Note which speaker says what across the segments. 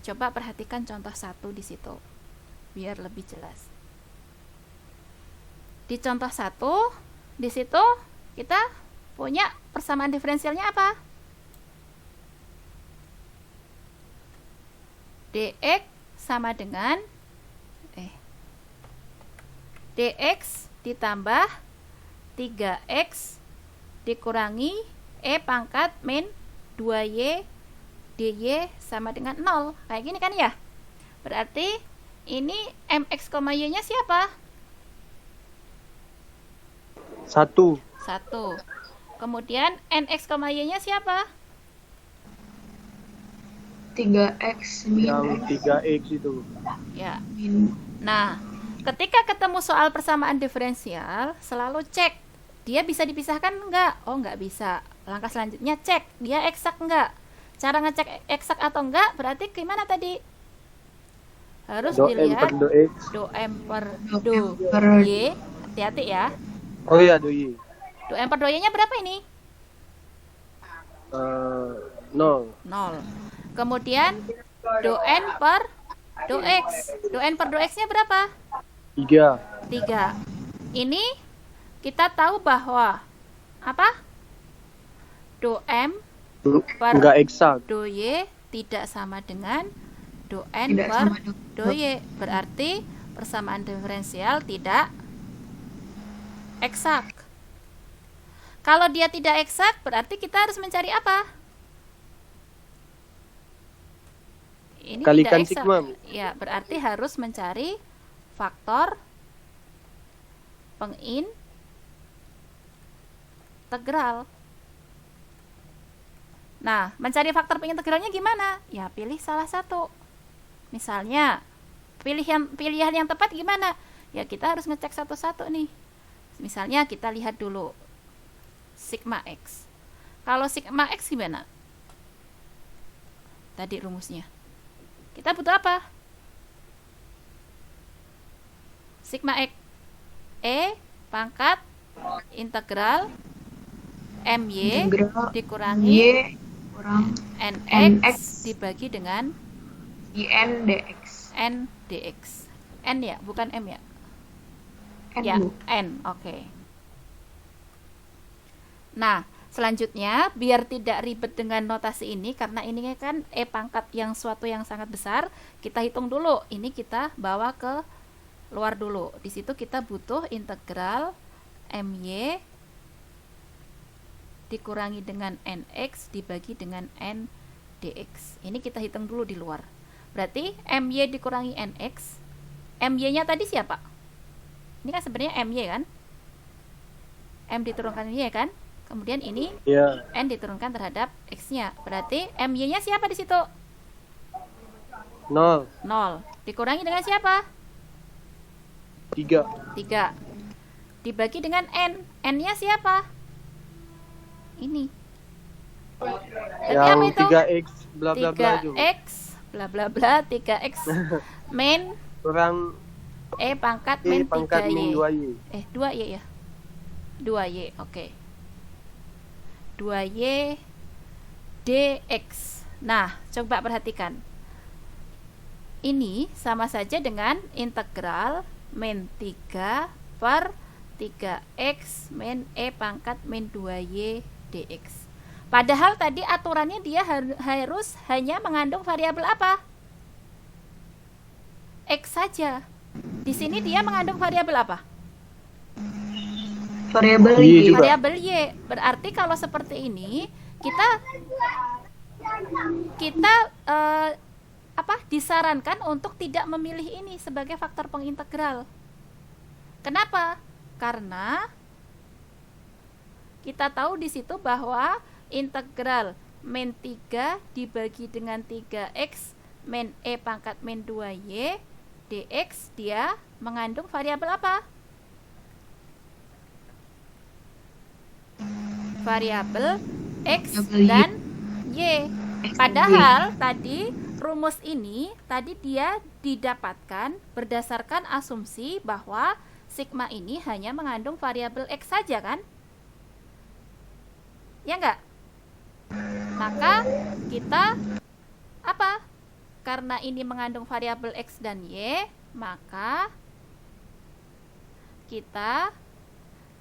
Speaker 1: Coba perhatikan contoh 1 di situ, biar lebih jelas. Di contoh 1, di situ kita punya persamaan diferensialnya apa? dx sama dengan dx ditambah 3x dikurangi e pangkat min 2y dy sama dengan 0. Kayak gini kan ya? Berarti ini mx, y nya siapa?
Speaker 2: 1.
Speaker 1: Kemudian nx, y nya siapa?
Speaker 3: 3x min
Speaker 2: Yang 3x itu.
Speaker 1: Ya.
Speaker 3: min.
Speaker 1: Nah, ketika ketemu soal persamaan diferensial, selalu cek dia bisa dipisahkan enggak? Oh, enggak bisa. Langkah selanjutnya cek dia eksak enggak. Cara ngecek eksak atau enggak berarti gimana tadi? Harus
Speaker 2: Do m
Speaker 1: dilihat
Speaker 2: per do x.
Speaker 1: do m per
Speaker 3: Do
Speaker 1: do
Speaker 3: m per
Speaker 1: y. Hati-hati ya.
Speaker 2: Oh iya, do y.
Speaker 1: Do m per do y nya berapa ini?
Speaker 2: 0.
Speaker 1: 0. Kemudian do n per do x. Do n per do x nya berapa?
Speaker 2: 3.
Speaker 1: Ini kita tahu bahwa apa? Do m per
Speaker 2: Enggak eksak.
Speaker 1: do y tidak sama dengan do n
Speaker 3: Tidak
Speaker 1: per
Speaker 3: sama dengan
Speaker 1: do y. Berarti persamaan diferensial tidak eksak. Kalau dia tidak eksak, berarti kita harus mencari apa? Ini
Speaker 2: Kalikan
Speaker 1: tidak eksak.
Speaker 2: sigma.
Speaker 1: Ya, berarti harus mencari faktor pengintegral. Nah, mencari faktor pengintegralnya gimana? Ya, pilih salah satu. Misalnya, pilihan yang tepat gimana? Ya, kita harus ngecek satu-satu nih. Misalnya kita lihat dulu sigma x. Kalau sigma x gimana? Tadi rumusnya. Kita butuh apa? Sigma x e pangkat integral my
Speaker 3: Integral
Speaker 1: dikurangi
Speaker 3: y kurang
Speaker 1: nx dibagi dengan
Speaker 3: in dx.
Speaker 1: n dx. N ya, bukan m ya?
Speaker 3: N
Speaker 1: Ya,
Speaker 3: Bu.
Speaker 1: n. Oke. Nah, selanjutnya biar tidak ribet dengan notasi ini, karena ini kan e pangkat yang suatu yang sangat besar, kita hitung dulu. Ini kita bawa ke luar dulu. Di situ kita butuh integral my dikurangi dengan nx dibagi dengan n dx. Ini kita hitung dulu di luar. Berarti my dikurangi nx, my-nya tadi siapa? Ini kan sebenarnya my kan? M diturunkan y kan? Kemudian ini
Speaker 2: Iya.
Speaker 1: n diturunkan terhadap x-nya. Berarti my-nya siapa di situ?
Speaker 2: 0.
Speaker 1: 0. Dikurangi dengan siapa?
Speaker 2: 3.
Speaker 1: 3. Dibagi dengan n. N-nya siapa? Ini. Berarti apa
Speaker 2: Yang
Speaker 1: itu?
Speaker 2: 3x bla bla bla juga.
Speaker 1: 3x bla bla bla 3x min
Speaker 2: Kurang
Speaker 1: e pangkat
Speaker 2: e
Speaker 1: min
Speaker 2: pangkat
Speaker 1: 3y.
Speaker 2: min 2y.
Speaker 1: 2y ya. 2y, oke. 2y dx. Nah, coba perhatikan. Ini sama saja dengan integral min 3 per 3x min e pangkat min 2y dx. Padahal tadi aturannya dia harus hanya mengandung variabel apa? X saja. Di sini dia mengandung variabel apa?
Speaker 3: Variabel
Speaker 2: Y
Speaker 3: y.
Speaker 2: juga.
Speaker 1: Variabel y. Berarti kalau seperti ini kita disarankan untuk tidak memilih ini sebagai faktor pengintegral. Kenapa? Karena kita tahu di situ bahwa integral min 3 dibagi dengan 3x min e pangkat min 2y dx dia mengandung variabel apa? Variabel x
Speaker 3: Variabel Y.
Speaker 1: dan y.
Speaker 3: X dan
Speaker 1: Padahal tadi rumus ini tadi dia didapatkan berdasarkan asumsi bahwa sigma ini hanya mengandung variabel x saja kan? Ya enggak? Maka kita apa? karena ini mengandung variabel X dan Y, maka kita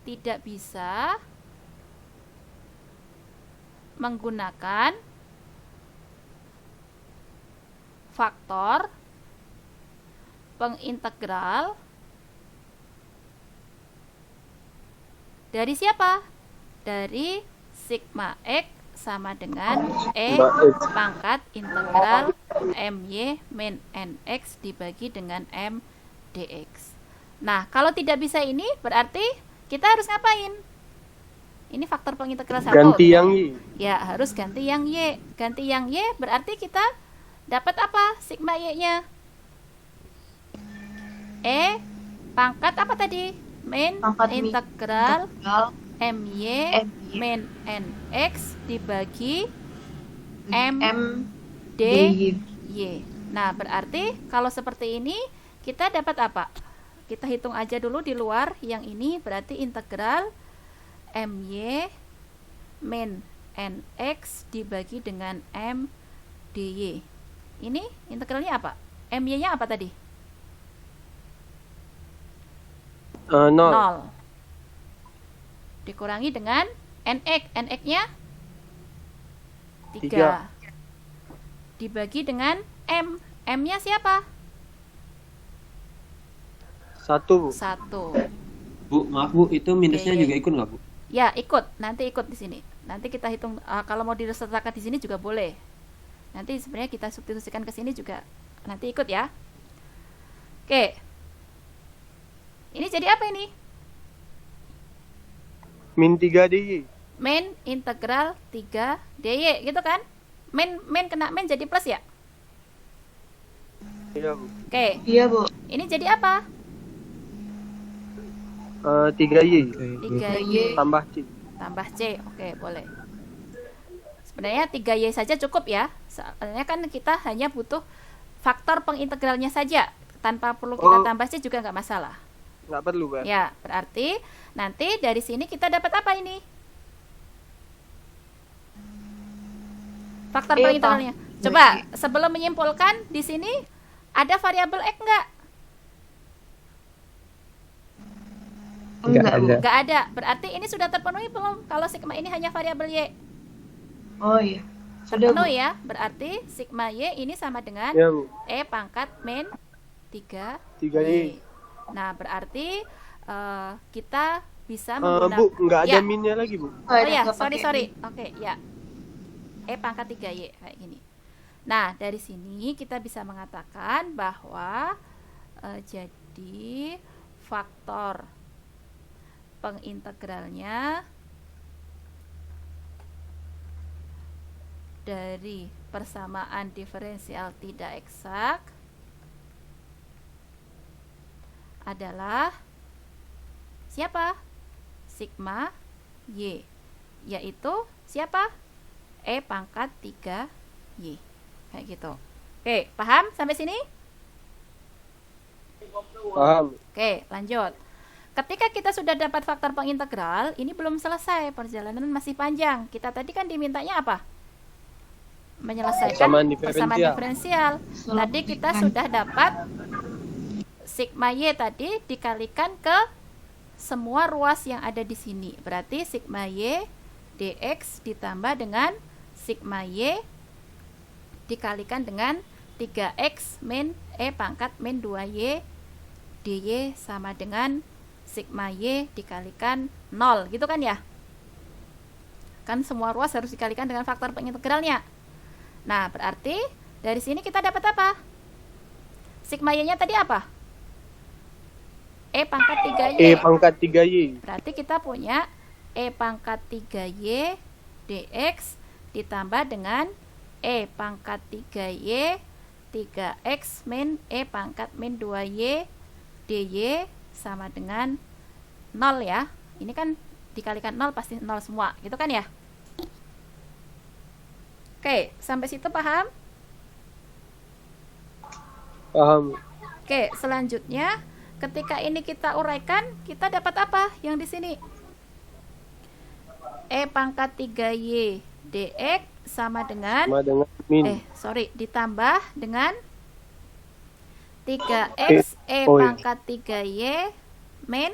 Speaker 1: tidak bisa menggunakan faktor pengintegral dari siapa? Dari sigma X sama dengan E pangkat integral MY min NX dibagi dengan M dx. Nah, kalau tidak bisa ini, berarti kita harus ngapain? Ini faktor pengintegral 1.
Speaker 2: Ganti yang Y.
Speaker 1: Ya, harus ganti yang Y. Ganti yang Y berarti kita dapat apa? Sigma Y-nya. E pangkat apa tadi? Min
Speaker 3: Pangkat
Speaker 1: integral
Speaker 3: integral
Speaker 1: MY
Speaker 3: MY
Speaker 1: min NX dibagi M
Speaker 3: M
Speaker 1: D
Speaker 3: D
Speaker 1: Y. Nah, berarti kalau seperti ini kita dapat apa? Kita hitung aja dulu di luar yang ini, berarti integral MY min NX dibagi dengan M DY. Ini integralnya apa? MY-nya apa tadi?
Speaker 2: 0.
Speaker 1: 0. Dikurangi dengan NX. NX-nya 3. Dibagi dengan M. M-nya siapa?
Speaker 2: 1.
Speaker 1: 1.
Speaker 4: Bu, maaf Bu, itu minusnya
Speaker 1: Oke.
Speaker 4: juga ikut nggak Bu?
Speaker 1: Ya, ikut. Nanti ikut di sini. Nanti kita hitung, kalau mau disertakan di sini juga boleh. Nanti sebenarnya kita substitusikan ke sini juga. Nanti ikut ya. Oke. Ini jadi apa ini?
Speaker 2: Min 3 DY.
Speaker 1: Min integral 3 dy, gitu kan? Min kena min jadi plus ya?
Speaker 2: Iya, Bu.
Speaker 1: Oke.
Speaker 3: Iya, Bu.
Speaker 1: Ini jadi apa?
Speaker 2: 3Y
Speaker 1: 3y
Speaker 2: tambah C.
Speaker 1: tambah c. Oke, boleh. Sebenarnya 3y saja cukup ya. Soalnya kan kita hanya butuh faktor pengintegralnya saja. Tanpa perlu kita tambah c juga nggak masalah.
Speaker 2: Nggak perlu, Pak.
Speaker 1: Ya, berarti nanti dari sini kita dapat apa ini? Faktor
Speaker 3: E
Speaker 1: pengintegralnya.
Speaker 3: pangkat
Speaker 1: Coba,
Speaker 3: 2Y.
Speaker 1: sebelum menyimpulkan, di sini ada variabel X nggak?
Speaker 3: Enggak, Bu.
Speaker 1: Nggak ada. Berarti ini sudah terpenuhi belum? Kalau sigma ini hanya variabel Y.
Speaker 3: Oh iya. Sudah, Bu.
Speaker 1: Penuh ya. Berarti sigma Y ini sama dengan
Speaker 2: Iya, Bu.
Speaker 1: E pangkat min 3
Speaker 2: 3Y.
Speaker 1: Nah, berarti kita bisa
Speaker 2: Bu,
Speaker 1: menggunakan
Speaker 2: nggak ada
Speaker 1: Ya.
Speaker 2: minnya lagi, Bu.
Speaker 3: Oh,
Speaker 1: Oh ya,
Speaker 3: nggak pakai
Speaker 1: sorry.
Speaker 3: ini.
Speaker 1: Oke, ya. E pangkat 3Y kayak gini. Nah, dari sini kita bisa mengatakan bahwa jadi faktor pengintegralnya dari persamaan diferensial tidak eksak adalah siapa? Sigma Y, yaitu siapa? E pangkat 3Y. Kayak gitu. Oke, paham sampai sini?
Speaker 2: Paham.
Speaker 1: Oke, lanjut. Ketika kita sudah dapat faktor pengintegral, ini belum selesai, perjalanan masih panjang. Kita tadi kan dimintanya apa? Menyelesaikan
Speaker 2: Persamaan
Speaker 1: persamaan
Speaker 2: diferensial.
Speaker 1: diferensial. Tadi kita sudah dapat sigma Y tadi dikalikan ke semua ruas yang ada di sini. Berarti sigma Y dx ditambah dengan sigma Y dikalikan dengan 3x min E pangkat min 2Y dy sama dengan sigma Y dikalikan 0, gitu kan ya? Kan semua ruas harus dikalikan dengan faktor pengintegralnya. Nah, berarti dari sini kita dapat apa? Sigma Y-nya tadi apa? E pangkat 3Y.
Speaker 2: E pangkat 3Y.
Speaker 1: Berarti kita punya E pangkat 3Y dx ditambah dengan E pangkat 3Y 3x min E pangkat min 2Y dy sama dengan 0 ya. Ini kan dikalikan 0 pasti 0 semua, gitu kan ya? Oke, sampai situ paham?
Speaker 2: Paham.
Speaker 1: Oke, selanjutnya ketika ini kita uraikan, kita dapat apa yang di sini? E pangkat 3Y dx sama dengan
Speaker 2: Sama dengan Min.
Speaker 1: ditambah dengan 3x
Speaker 2: Oh, iya.
Speaker 1: pangkat 3y min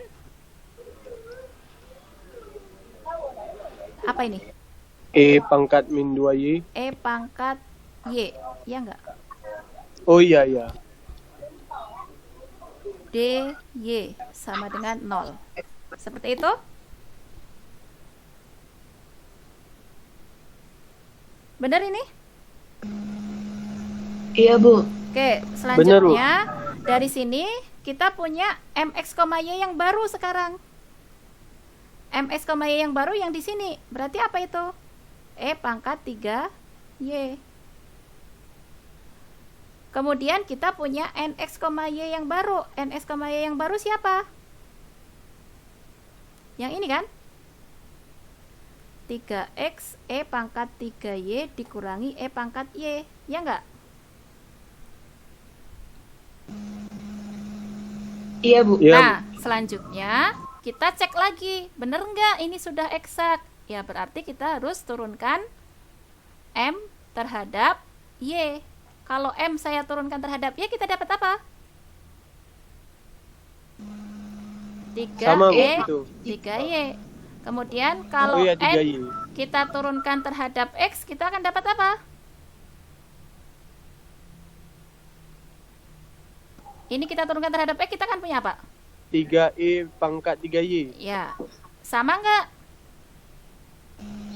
Speaker 1: apa ini?
Speaker 2: Pangkat min 2y.
Speaker 1: Pangkat y, ya enggak?
Speaker 2: Oh iya, iya.
Speaker 1: dy sama dengan 0. Seperti itu? Benar ini?
Speaker 3: Iya, Bu.
Speaker 1: Oke, selanjutnya dari sini kita punya mx, y yang baru sekarang. Mx, y yang baru yang di sini. Berarti apa itu? Pangkat 3y. Kemudian kita punya nx, y yang baru. Nx, y yang baru siapa? Yang ini kan? 3x pangkat 3y dikurangi pangkat y. Ya enggak?
Speaker 3: Iya, Bu.
Speaker 2: Iya.
Speaker 1: Nah, selanjutnya kita cek lagi, bener nggak ini sudah eksak? Ya berarti kita harus turunkan M terhadap Y. Kalau M saya turunkan terhadap Y, kita dapat apa? 3
Speaker 2: Sama, Bu,
Speaker 1: E,
Speaker 2: itu.
Speaker 1: 3Y. Kemudian kalau
Speaker 2: Oh iya, 3y.
Speaker 1: N kita turunkan terhadap X, kita akan dapat apa? Ini kita turunkan terhadap X, kita kan punya apa?
Speaker 2: 3e pangkat 3y.
Speaker 1: Ya, sama nggak?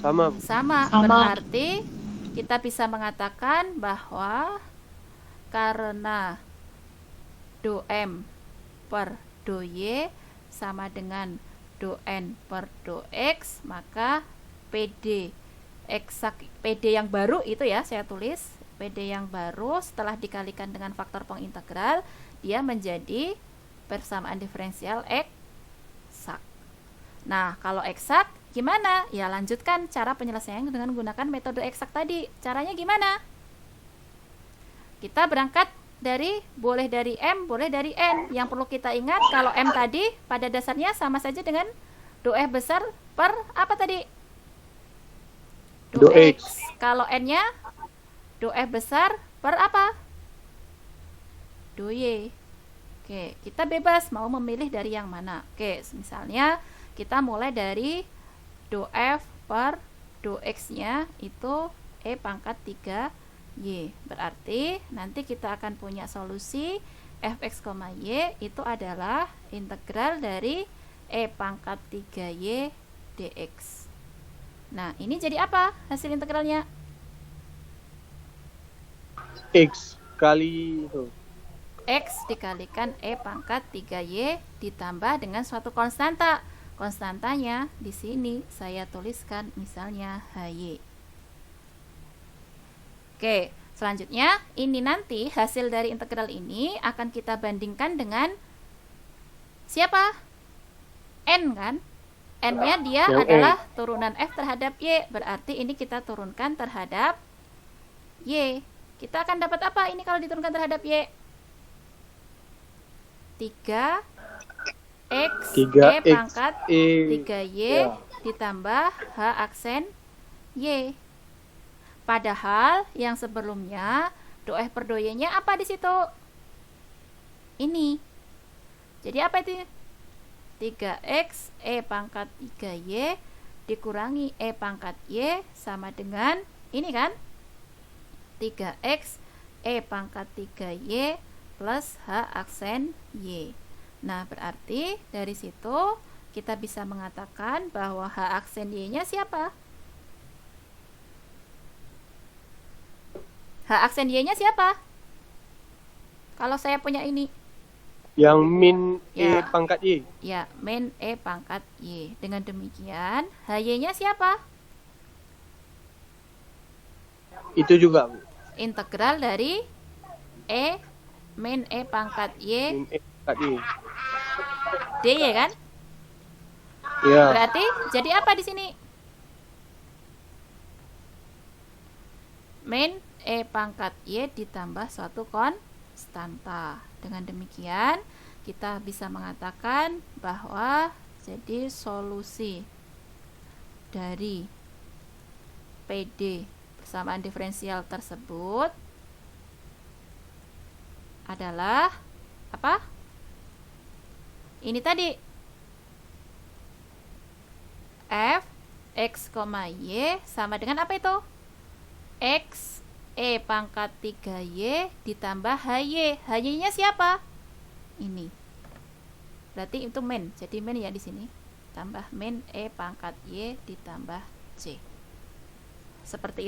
Speaker 2: Sama.
Speaker 1: Sama.
Speaker 3: Sama.
Speaker 1: Berarti kita bisa mengatakan bahwa karena do M per do Y sama dengan do N per do X, maka PD yang baru itu ya, saya tulis PD yang baru setelah dikalikan dengan faktor pengintegral, dia menjadi persamaan diferensial eksak. Nah, kalau eksak gimana? Ya lanjutkan cara penyelesaian dengan menggunakan metode eksak tadi. Caranya gimana? Kita berangkat boleh dari M, boleh dari N. Yang perlu kita ingat, kalau M tadi pada dasarnya sama saja dengan do F besar per apa tadi?
Speaker 2: Do X.
Speaker 1: Kalau N-nya do F besar per apa? Do Y. Oke, kita bebas mau memilih dari yang mana. Oke, misalnya kita mulai dari do F per do X-nya itu pangkat 3y. Berarti nanti kita akan punya solusi fx, y itu adalah integral dari pangkat 3y dx. Nah, ini jadi apa hasil integralnya?
Speaker 2: X kali itu.
Speaker 1: X dikalikan pangkat 3y ditambah dengan suatu konstanta. Konstantanya di sini saya tuliskan misalnya HY. Oke, selanjutnya ini nanti hasil dari integral ini akan kita bandingkan dengan siapa? N kan? N-nya dia
Speaker 2: Yang
Speaker 1: adalah turunan F terhadap Y. Berarti ini kita turunkan terhadap Y. Kita akan dapat apa ini kalau diturunkan terhadap Y? 3x
Speaker 2: 3x
Speaker 1: pangkat 3y
Speaker 2: ya.
Speaker 1: ditambah h aksen y. Padahal yang sebelumnya do F per do Y-nya apa di situ? Ini. Jadi apa itu? 3x pangkat 3y dikurangi pangkat y sama dengan ini kan? 3x pangkat 3y plus h aksen y. Nah, berarti dari situ kita bisa mengatakan bahwa h aksen y-nya siapa? H aksen y-nya siapa? Kalau saya punya ini.
Speaker 2: Yang min
Speaker 1: Ya.
Speaker 2: pangkat y.
Speaker 1: Ya, min pangkat y. Dengan demikian, hy-nya siapa?
Speaker 2: Itu juga, Bu.
Speaker 1: Integral dari min pangkat y
Speaker 2: Min pangkat y.
Speaker 1: dy kan?
Speaker 2: Ya.
Speaker 1: Berarti jadi apa di sini? Min pangkat y ditambah suatu konstanta. Dengan demikian, kita bisa mengatakan bahwa jadi solusi dari PD Persamaan diferensial tersebut adalah apa? Ini tadi f x, y sama dengan apa itu? X E pangkat 3y ditambah hy. Hy-nya siapa? Ini. Berarti itu min. Jadi min ya di sini. Tambah min E pangkat y ditambah c. Seperti